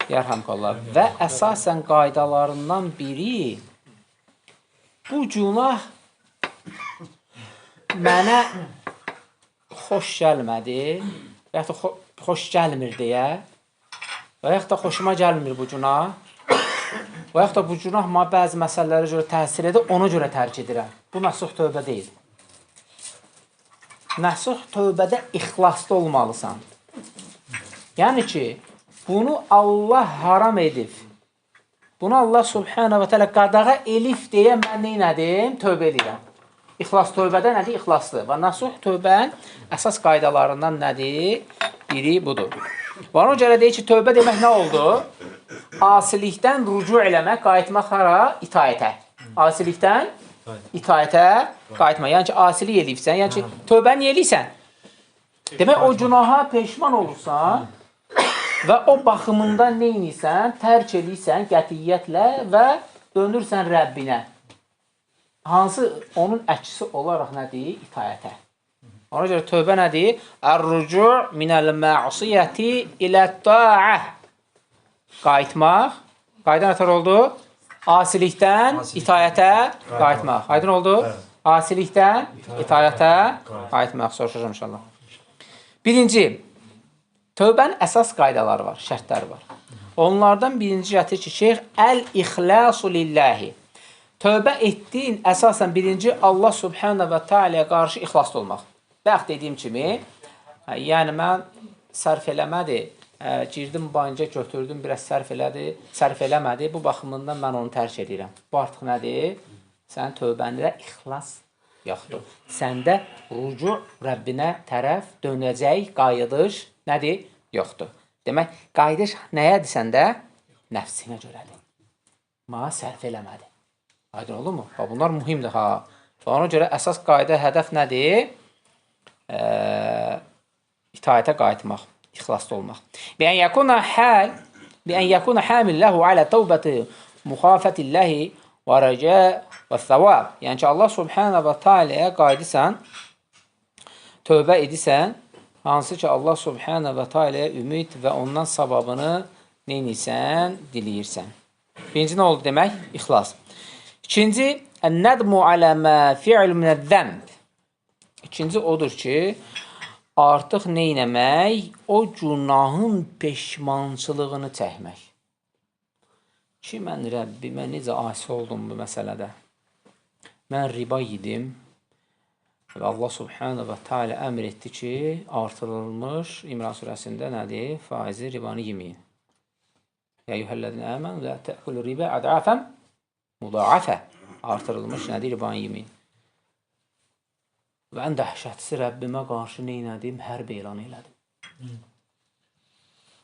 Yarhamqallah. Və əsasən qaydalarından biri bu günah mənə xoş gəlmədi və yaxud da xoş gəlmir deyə və yaxud da xoşuma gəlmir bu günah və yaxud da bu günah bəzi məsələlərə görə təsir edir, ona görə tərk edirəm. Bu nəsuh tövbə deyil. Nəsuh tövbədə ixlaslı olmalısan. Yəni ki, bunu Allah haram edib. Bunu Allah subhanahu wa ta'ala qadağa elif deyə mən neynədim? Tövbə edirəm. İxlas tövbədə nədir? İxlaslı. Və nasuh tövbənin əsas qaydalarından nədir? Biri budur. Və ona görə deyir ki, tövbə demək nə oldu? Asilikdən rücu eləmək, qayıtmaq hara? İtaətə. Asilikdən itaətə qayıtmaq. Yəni ki, asilik eləyibsən, yəni ki, tövbəni eləyirsən. Demək, o günaha peşman olursan və o baxımında neynirsən? Tərk eləyirsən qətiyyətlə və dönürsən Rəbbinə. Hansı onun əksi olaraq nədir? İtaətə. Ona görə tövbə nədir? Ər-rucu' minəl-mə'siyyəti ilə-ta'ə. Qayıtmaq. Qayda nətər oldu? Asilikdən itayətə qayıtmaq. Aydın oldu? Asilikdən itayətə qayıtmaq. Soruşacağım inşallah. Birinci, tövbənin əsas qaydaları var, şərtləri var. Onlardan birinci gətir ki, şeyx əl-ixlasu lillahi. Tövbə etdiyin əsasən birinci Allah subhanahu və teala'ya qarşı ixlaslı olmaq. Bəx dediyim kimi, yəni mən sərf eləmədi, girdim banca götürdüm, biraz sərf eləmədi, bu baxımından mən onu tərk edirəm. Bu artıq nədir? Sənin tövbəndə ixlas yoxdur. Səndə rucu Rəbbinə tərəf dönəcək, qayıdış nədir? Yoxdur. Demək, qayıdış nəyədir səndə? Nəfsinə görədir. Mənə sərf eləmədi. Aydın olur mu? Bunlar mühimdir. Ona görə əsas qayda, hədəf nədir? İtaətə qayıtmaq, ixlaslı olmaq. Bi-ən yəkuna hamilləhu alə təvbəti müxafətilləhi və rəcə və thəvab. Yəni ki, Allah subhanahu və teala'ya qayıdırsan, tövbə edirsən, hansı ki, Allah subhanahu və teala'ya ümid və ondan savabını neynirsən, diləyirsən. Birinci nə oldu demək? İxlas. İkinci, ən-nədmu alə mə fi'l minəz-zəmb. İkinci odur ki, artıq neynəmək? O günahın peşmançılığını çəkmək. Ki, mən Rəbbimə necə asi oldum bu məsələdə? Mən riba yedim və Allah subhanahu və teala əmr etdi ki, artırılmış İmran surəsində nədir? Faizi, ribanı yeməyin. Ya eyyuhəl-ləzina əmənu la tə'kulu riba ad'afən müdaafə. Artırılmış nədir? Ribanı yeməyin. Və ən dəhşətlisi Rəbbimə qarşı neynədim? Hərb elan elədim.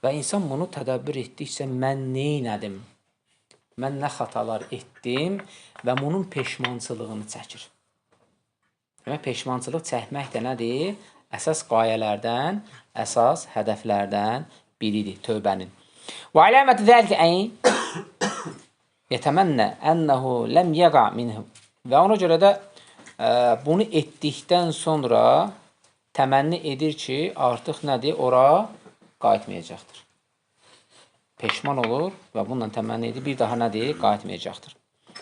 Və insan bunu tədəbbür etdikcə mən neynədim? Mən nə xatalar etdim və bunun peşmançılığını çəkir. Demək, peşmançılıq çəkmək də nədir? Əsas qayələrdən, əsas hədəflərdən biridir tövbənin. Və aləmət zəlikə əyn yətəmənnə ənəhu ləm yəqa minhu. Və ona görə də bunu etdikdən sonra təmənni edir ki, artıq nədir? Ora qayıtmayacaqdır. Peşman olur və bununla təmənni edir, bir daha nədir? Qayıtmayacaqdır.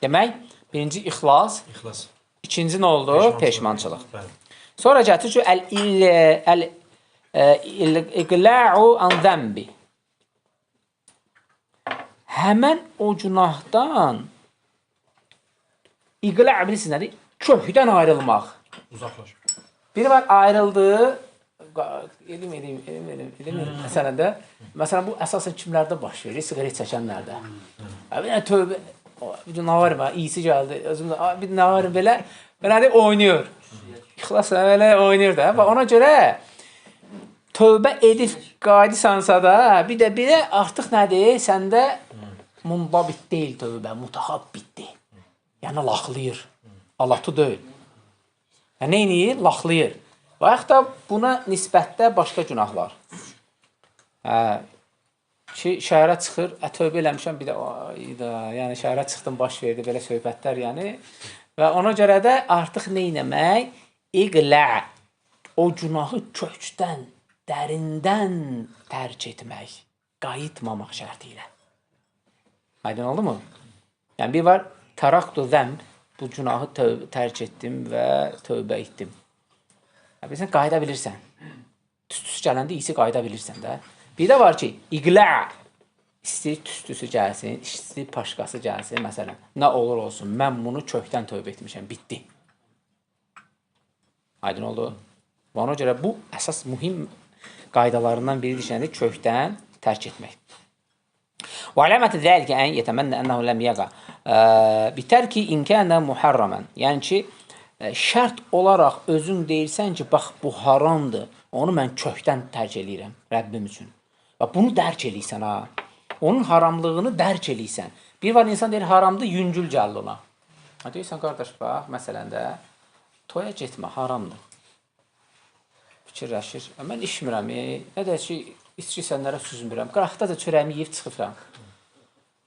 Demək, birinci ixlas, ikinci nə oldu? Peşmançılıq. Sonra gətir ki, əl-iqla'u an zəmbi. Həmən o günahdan iqla' bilirsiniz nədir? Köhdən ayrılmaq. Uzaqlaş. Biri var ayrıldı, elm məsələdə. Məsələn, bu əsasən kimlərdə baş verir? Siqaret çəkənlərdə. Bir tövbə, bir nə var mı? İyisi gəldi, özümdə, bir nə var belə, belədir, oynayır. İxlas elə oynayır da. Və ona görə tövbə edib qayıdırsansa da, bir də artıq nədir? Səndə mundabit deyil tövbə, mutahabbitdir. Yəni, laxlayır. Alatu deyil. Yəni, neyniyir? Laxlayır. Və yaxud da buna nisbətdə başqa günahlar. Ki, şəhərə çıxır, tövbə eləmişəm, bir də, yəni, şəhərə çıxdım, baş verdi, belə söhbətlər, yəni. Və ona görə də artıq neynəmək? İqlə' o günahı kökdən, dərindən tərk etmək. qayıtmamaq şərti ilə. Aydın oldu mu? Yəni, bir var, taraktu zəmb, bu günahı tərk etdim və tövbə etdim. Bilirsən, qayıda bilirsən. Tüstüsü gələndə iyisi qayıda bilirsən də. Bir də var ki, iqlə, istəyir tüstüsü gəlsin, istəyir paşqası gəlsin, məsələn, nə olur olsun, mən bunu kökdən tövbə etmişəm, bitdi. Aydın oldu. Və ona görə bu əsas mühim qaydalarından biridir ki, kökdən tərk etmək. Və aləməti zəlikə ən yetəmənnə ənəhu ləm yəqa bitərki inkənə muharraman. Yəni ki, şərt olaraq özün deyirsən ki, bax, bu haramdır, onu mən kökdən tərk eləyirəm Rəbbim üçün. Və bunu dərk eləyirsən, ha. Onun haramlığını dərk eləyirsən. Bir var, insan deyir, haramdır, yüngül gəlir ona. Deyirsən, qardaş, bax, məsələn də, toya getmə, haramdır. Fikirləşir, mən içmirəm, nə də ki, içki sənlərə süzmürəm, qıraqda da çörəyimi yiyib çıxıram.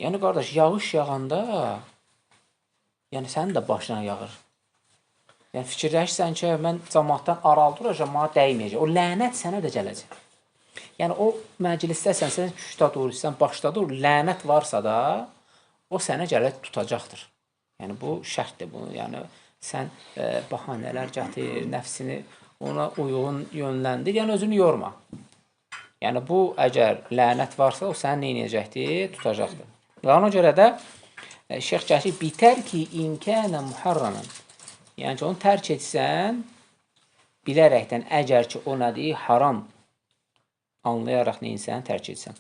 Yəni, qardaş, yağış yağanda, yəni, sənin də başına yağır. Yəni, fikirləşsən ki, mən cəmaatdan aralı duracam, mənə dəyməyəcək. O lənət sənə də gələcək. Yəni, o məclisdəsən, sən küçdə durursan, başda dur, lənət varsa da, o sənə gələk tutacaqdır. Yəni, bu şərtdir. Yəni, sən bahanələr gətir, nəfsini ona uyğun yönləndir, yəni özünü yorma. Yəni, bu, əgər lənət varsa, o səni neynəyəcəkdir? Tutacaqdır. Və ona görə də Şeyx gəlir, bitər ki, inkənə muharraman. Yəni ki, onu tərk etsən, bilərəkdən, əgər ki, o nədir? Haram. Anlayaraq neyinsən, tərk etsən.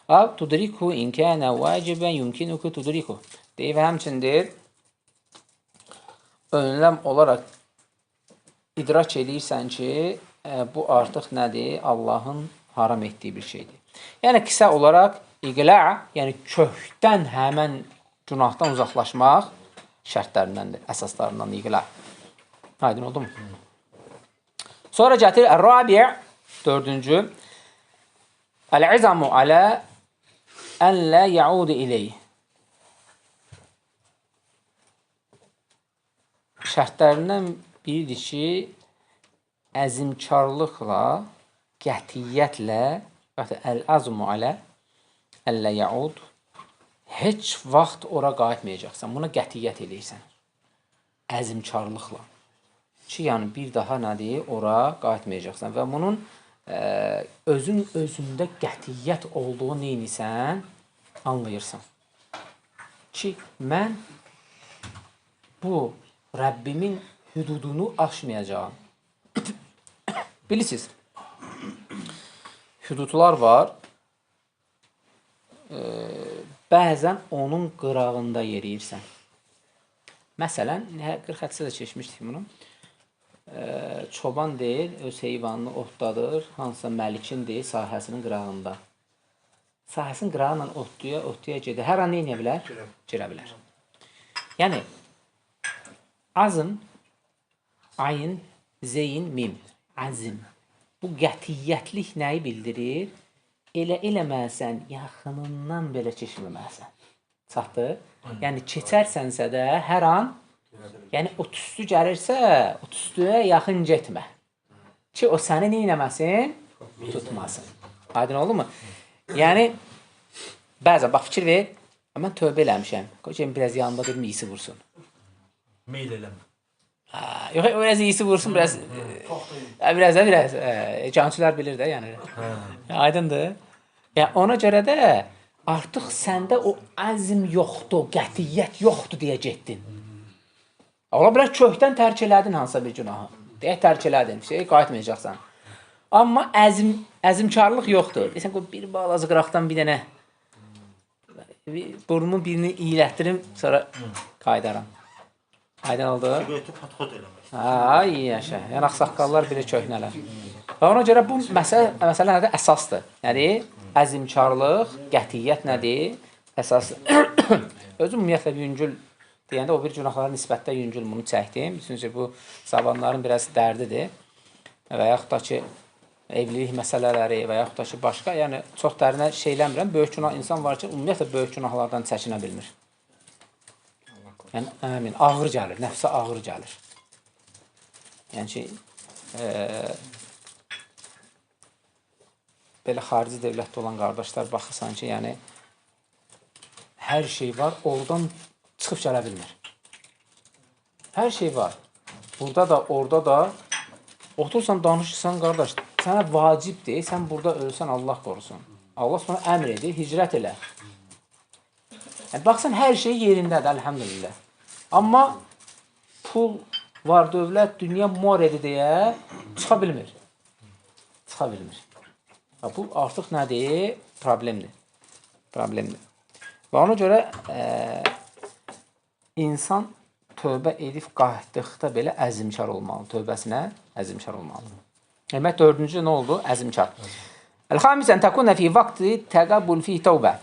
Av tudriku inkənə vacibən yumkinuku tudriku. Deyib, həmçindir, önləm olaraq idrak edirsən ki, bu artıq nədir? Allahın haram etdiyi bir şeydir. Yəni, qısa olaraq, iqlə, yəni kökdən həmən günahdan uzaqlaşmaq şərtlərindəndir, əsaslarından iqlə. Aydın oldu mu? Sonra gətir, Əl-Rabi' dördüncü, Əl-İzamu alə ən lə yəudu iləyh. Şərtlərindən biridir ki, əzimkarlıqla, qətiyyətlə, əl-azmu alə əllə yəud, heç vaxt ora qayıtmayacaqsan. Buna qətiyyət edirsən. Əzimkarlıqla. Ki, yəni bir daha nədir? Ora qayıtmayacaqsan. Və bunun özün özündə qətiyyət olduğu neynisən? Anlayırsan. Ki, mən bu Rəbbimin hüdudunu aşmayacağım. Bilirsiniz, hüdudlar var, bəzən onun qırağında yeriyirsən. Məsələn, 40 hədsə də keçmişdik bunu. Çoban deyil, öz heyvanını otladır, hansısa məlikin deyil, sahəsinin qırağında. Sahəsinin qırağından otluya gedir. Hər an neyinə bilər? Girə bilər. Yəni, azm, ayn, zeyn, mim, azm. Bu qətiyyətlik nəyi bildirir? Elə eləməsən, yaxınından belə keçməməsən. Çatdı? Yəni, keçərsənsə də hər an, yəni o tüstü gəlirsə, o tüstüyə yaxın getmə. Ki, o səni neynəməsin? Tutmasın. Aydın oldu mu? Yəni, bəzən, bax, fikir ver, mən tövbə eləmişəm. Qoyacağım, biraz yanında bir iyisi vursun. Meyl eləmə. Yox, biraz iyisi vursun, biraz biraz. Cansülər bilir də, yəni. Aydındır. Yəni, ona görə də artıq səndə o əzm yoxdur, qətiyyət yoxdur deyə getdin. Ola bilər kökdən tərk elədin hansısa bir günahı. Deyək, tərk elədin, qayıtmayacaqsan. Amma əzmkarlıq yoxdur. Deyəsən, bir balazı qıraqdan bir dənə burnumun birini iyilətdirim, sonra qaydaram. Aydın oldu? Ay, yaşa. Yəni, axsaqqallar belə köhnələr. Və ona görə bu məsələ nədir? Əsasdır. Nədir? Əzmkarlıq, qətiyyət nədir? Əsasdır. Özüm ümumiyyətlə yüngül deyəndə o bir günahlara nisbətdə yüngül bunu çəkdim. Çünki bu zamanların biraz dərdidir. Və yaxud da ki, evlilik məsələləri və yaxud da ki, başqa, yəni çox dərinə şeyləmirəm. Böyük günah insan var ki, ümumiyyətlə böyük günahlardan çəkinə bilmir. Yəni, əmin, ağır gəlir, nəfsə ağır gəlir. Yəni ki, belə xarici dövlətdə olan qardaşlar baxırsan ki, yəni hər şey var, oradan çıxıb gələ bilmir. Hər şey var. Burada da, orada da otursan, danışırsan, qardaş, sənə vacibdir, sən burada ölsən, Allah qorusun. Allah sonra əmr edir, hicrət elə. Yəni, baxsan, hər şey yerindədir, əlhəmdülillah. Amma pul var, dövlət, dünya mor edir deyə çıxa bilmir. Çıxa bilmir. Bu artıq nədir? Problemdir. Problemdir. Və ona görə insan tövbə edib qayıtdıqda belə əzimkar olmalı. Tövbəsinə əzimkar olmalı. Demək, dördüncü nə oldu? Əzimkar. Əl-xamis ən təkunə fi vaxtı təqabbul fi tövbə.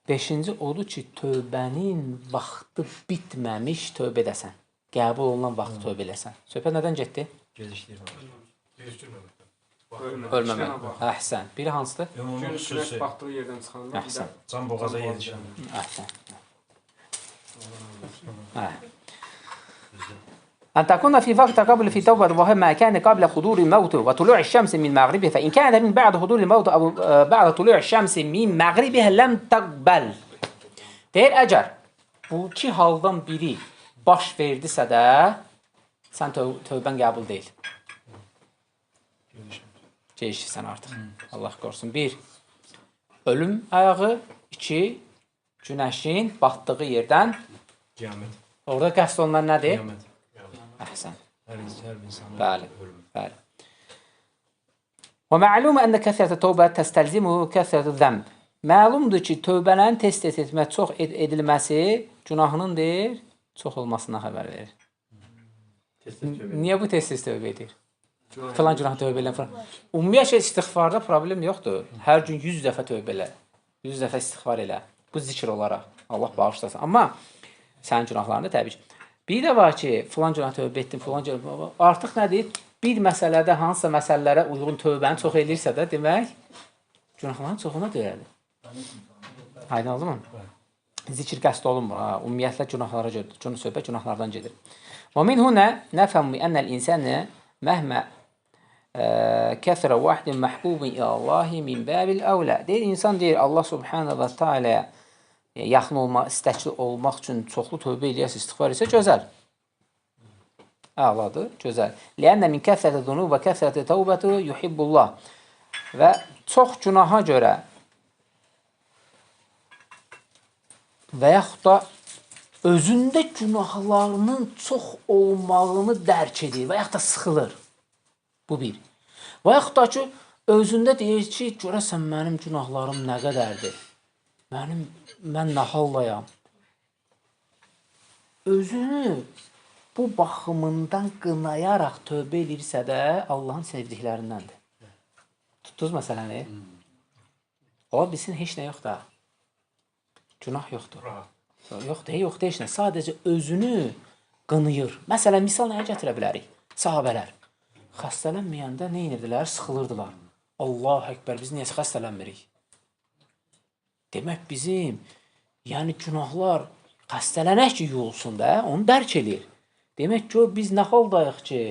Beşinci odur ki, tövbənin vaxtı bitməmiş tövbə edəsən. Qəbul olunan vaxt tövbə eləsən. Söhbət nədən getdi? Gecikdirməmək. Ölməmək. Əhsən. Biri hansıdır? Ümumi xüsusi. Baxdığı yerdən çıxanda Əhsən. Can boğaza yetişən. Əhsən. أن تكون في وقت قبل في توبة وهي ما كان قبل حضور الموت وطلوع الشمس من مغربها فإن كان من بعد حضور الموت أو بعد طلوع الشمس من مغربها لم تقبل. Deyir, əgər bu iki haldan biri baş verdisə də sən tövbən qəbul deyil. Gecikirsən artıq. Allah qorusun. Bir, ölüm ayağı. İki, günəşin batdığı yerdən. Qiyamət. Orada qəsd olunan nədir? Qiyamət. Əhsən. Hər insanın Bəli, ölümü. bəli. Və məlum ənə kəsrətə tövbə təstəlzimu kəsrətə zəmb. Məlumdur ki, tövbələrin tez-tez etmək, çox edilməsi günahınındır, çox olmasına xəbər verir. Niyə bu tez-tez tövbə edir? Falan günah tövbə elə. Ümumiyyətlə istiğfarda problem yoxdur. Hər gün 100 dəfə tövbə elə. 100 dəfə istiğfar elə. Bu zikr olaraq. Allah bağışlasın. Amma sənin günahlarını təbii ki. Bir də var ki, filan günah tövbə etdim, filan günah. Artıq nədir? Bir məsələdə, hansısa məsələlərə uyğun tövbəni çox eləyirsə də, demək, günahların çoxuna deyərdir. Aydın oldu mu? Zikir qəsd olunmur. Ümumiyyətlə günahlara gedir. Söhbət günahlardan gedir. Və min huna nəfəmu ənəl insənə məhmə kəsrə vəhdin məhbubun ilallahi min bəbil əvlə. Deyir, insan deyir, Allah subhanə və teala yaxın olmaq, istəkli olmaq üçün çoxlu tövbə eləyəsə, istiğfar etsə, gözəl. Əladır, gözəl. Lənnə min kəsrətə zunub və kəsrətə təvbətu yuhibbullah. Və çox günaha görə və yaxud da özündə günahlarının çox olmağını dərk edir və yaxud da sıxılır. Bu bir. Və yaxud da ki, özündə deyir ki, görəsən mənim günahlarım nə qədərdir? Mən nə hallayam? Özünü bu baxımından qınayaraq tövbə edirsə də Allahın sevdiklərindəndir. Tutdunuz məsələni? O bilsin, heç nə yoxdur. Günah yoxdur. Yoxdur, heç nə. Sadəcə özünü qınıyır. Məsələn, misal nəyə gətirə bilərik? Sahabələr. Xəstələnməyəndə nə edirdilər? Sıxılırdılar. Allah-u Ekber, biz niyə xəstələnmirik? Demək bizim, yəni günahlar xəstələnək ki, yolsun da, onu dərk edir. Demək ki, biz nə xaldayıq ki,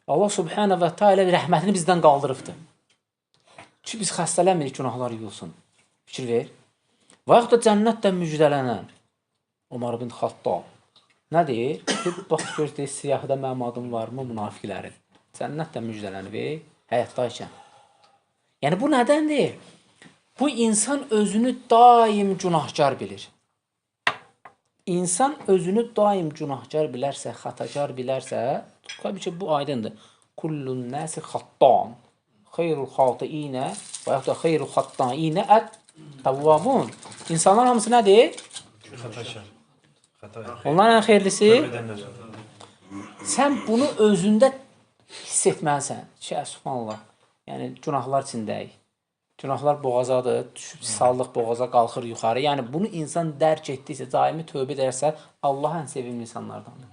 Allah subhanə və teala rəhmətini bizdən qaldırıbdır. Ki, biz xəstələnmirik, günahlar yolsun. Fikir ver. Və yaxud da cənnətdən müjdələnən Umar ibn Xattab nə deyir? Bax, gör, deyir, siyahıda mənim adım varmı münafiqlərin? Cənnətdən müjdələnib, həyatdaykən. Yəni, bu nədəndir? Bu, insan özünü daim günahkar bilir. İnsan özünü daim günahkar bilərsə, xatakar bilərsə, təbii ki, bu aydındır. Kullun nəsi xattan, xeyrul xatiinə və yaxud da xeyrul xattainə ət-təvvabun. İnsanlar hamısı nədir? Onların ən xeyirlisi. Sən bunu özündə hiss etməlisən. Subhanallah. Yəni, günahlar içindəyik. Günahlar boğazadır, düşüb sallıq boğaza, qalxır yuxarı. Yəni, bunu insan dərk etdiysə, daimi tövbə edərsə, Allah ən sevimli insanlardandır.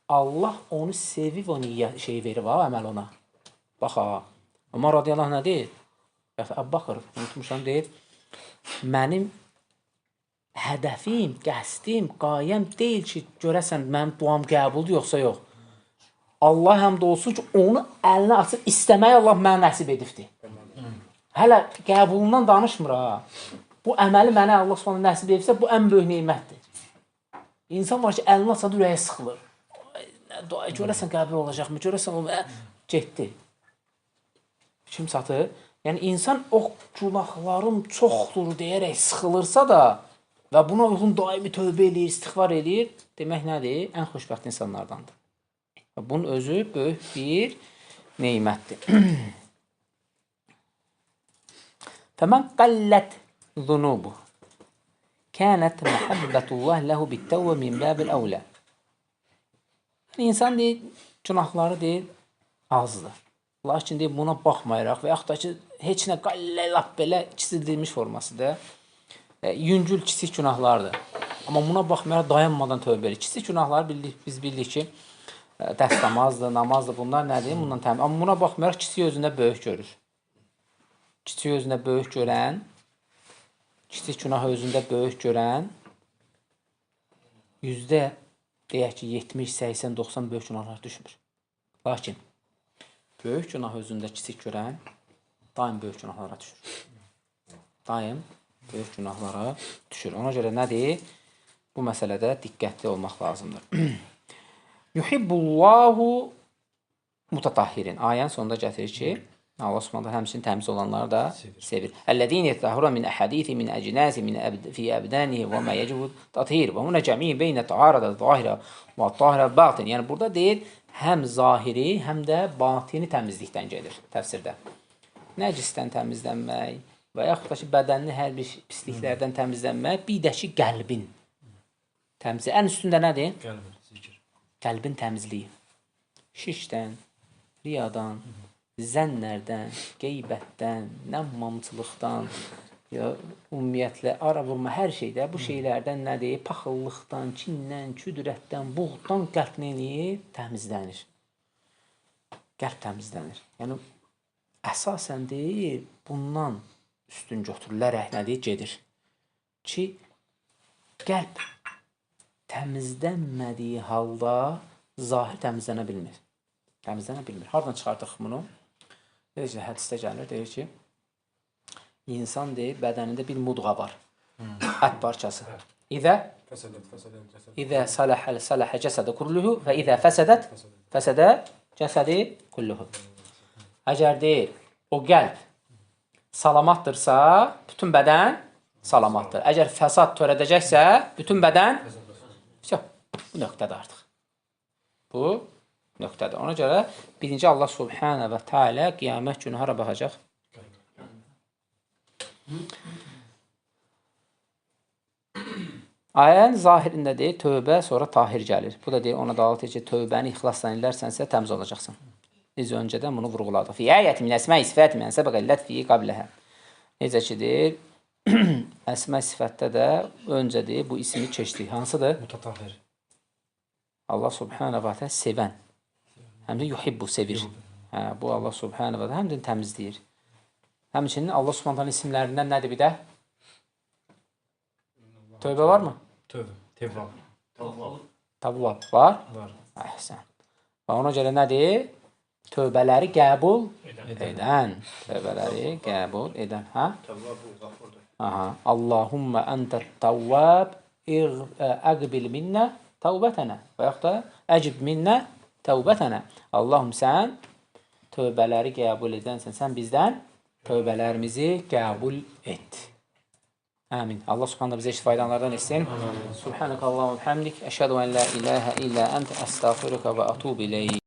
Allah onu sevib, onu şey verir, əməl ona. Bax, Ömər radiyallahu nə deyir? Baxır, unutmuşam, deyir, mənim hədəfim, qəsdim, qayəm deyil ki, görəsən, mənim duam qəbuldur, yoxsa yox. Allah həmd olsun ki, onu əlinə açıb istəməyi Allah mənə nəsib edibdir. Hələ qəbulundan danışmır ha. Bu əməli mənə Allah Subhanahu nəsib edibsə, bu ən böyük nemətdir. İnsan var ki, əlini açanda ürəyə sıxılır. Görəsən qəbul olacaqmı? Görəsən o getdi. Kim satır? Yəni insan o günahlarım çoxdur deyərək sıxılırsa da və buna uyğun daimi tövbə eləyir, istiğfar eləyir, demək nədir? Ən xoşbəxt insanlardandır. Bunun özü böyük bir nemətdir. Fəmən qallət zunubu kənət məhəbbətullah ləhu bittəvvə min bəbil əvlə. İnsan deyir, günahları deyir, azdır. Lakin deyir, buna baxmayaraq və yaxud da ki, heç nə qallə lap belə kiçildilmiş formasıdır. Yüngül, kiçik günahlardır. Amma buna baxmayaraq dayanmadan tövbə edir. Kiçik günahları biz bildik ki, dəst namazdır, namazdır, bunlar nədir? Bundan təmin. Amma buna baxmayaraq kiçik özündə böyük görür. Kiçik özündə böyük görən, kiçik günah özündə böyük görən, yüzdə deyək ki, 70, 80, 90 böyük günahlar düşmür. Lakin, böyük günah özündə kiçik görən, daim böyük günahlara düşür. Daim böyük günahlara düşür. Ona görə nədir? Bu məsələdə diqqətli olmaq lazımdır. Yuhibbullahu mutatahhirin. Ayənin sonunda gətirir ki, Allah Subhanahu həmçinin təmiz olanları da sevir. Əlləzîne yetahhurun min əhadîsi min əcnâsi min fi əbdânihi və mə yecbu tathhir və huna cəmi'in beynə ta'arada zahira və tahira batin. Yəni burada deyir, həm zahiri, həm də batini təmizlikdən gedir təfsirdə. Nəcisdən təmizlənmək və yaxud da ki, bədənini hər bir pisliklərdən təmizlənmək, bir də ki, qəlbin təmizliyi. Ən üstündə nədir? Qəlbin, zikir. Qəlbin təmizliyi. Şişdən, riyadan, zənnlərdən, qeybətdən, nəmmamçılıqdan, ümumiyyətlə, ara vurma, hər şeydə bu şeylərdən nədir? Paxıllıqdan, kindən, küdrətdən, buğdan qəlb neyini təmizlənir. Qəlb təmizlənir. Yəni, əsasən deyil, bundan üstün götürülərək nədir? Gedir. Ki, qəlb təmizlənmədiyi halda zahir təmizlənə bilmir. Təmizlənə bilmir. Hardan çıxardıq bunu? Deyir ki, hədisdə gəlir, deyir ki, insan deyir, bədənində bir mudğa var. Ət parçası. İzə saləhə cəsədə kulluhu və izə fəsədət fəsədə cəsədi kulluhu. Əgər deyir, o qəlb salamatdırsa, bütün bədən salamatdır. Əgər fəsad törədəcəksə, bütün bədən bu nöqtədə artıq. Bu nöqtədə. Ona görə birinci Allah Subhanahu və Teala qiyamət günü hara baxacaq? Ayənin zahirində deyir, tövbə, sonra tahir gəlir. Bu da deyir, ona dalat ki, tövbəni ixlasla elərsənsə təmiz olacaqsan. Biz öncədən bunu vurğuladıq. Fi ayəti min əsmə sifəti min səbəq illət fi qabləhə. Necə ki deyir, əsmə sifətdə də öncə deyir, bu ismi keçdik. Hansıdır? Mutatahhir. Allah Subhanahu və Teala sevən. Həm də yuhibbu, sevir. Bu Allah Subhanahu və Teala həm də təmizləyir. Həmçinin Allah Subhanahu isimlərindən nədir bir də? Tövbə varmı? Tevvab. Tavvab var? Var. Əhsən. Və ona görə nədir? Tövbələri qəbul edən. Tövbələri qəbul edən. Hə? Aha. Allahumma entət tavvab əqbil minnə tavbətənə. Və yaxud da əcib minnə tavbətənə. Allahum sən tövbələri qəbul edənsən. Sən bizdən tövbələrimizi qəbul et. Amin. Allah Subhanahu bizə faydalardan etsin. Subhanakallahumma və bihamdik, əşhədu en la ilahe illa ente, estağfiruka və etûbü ileyk.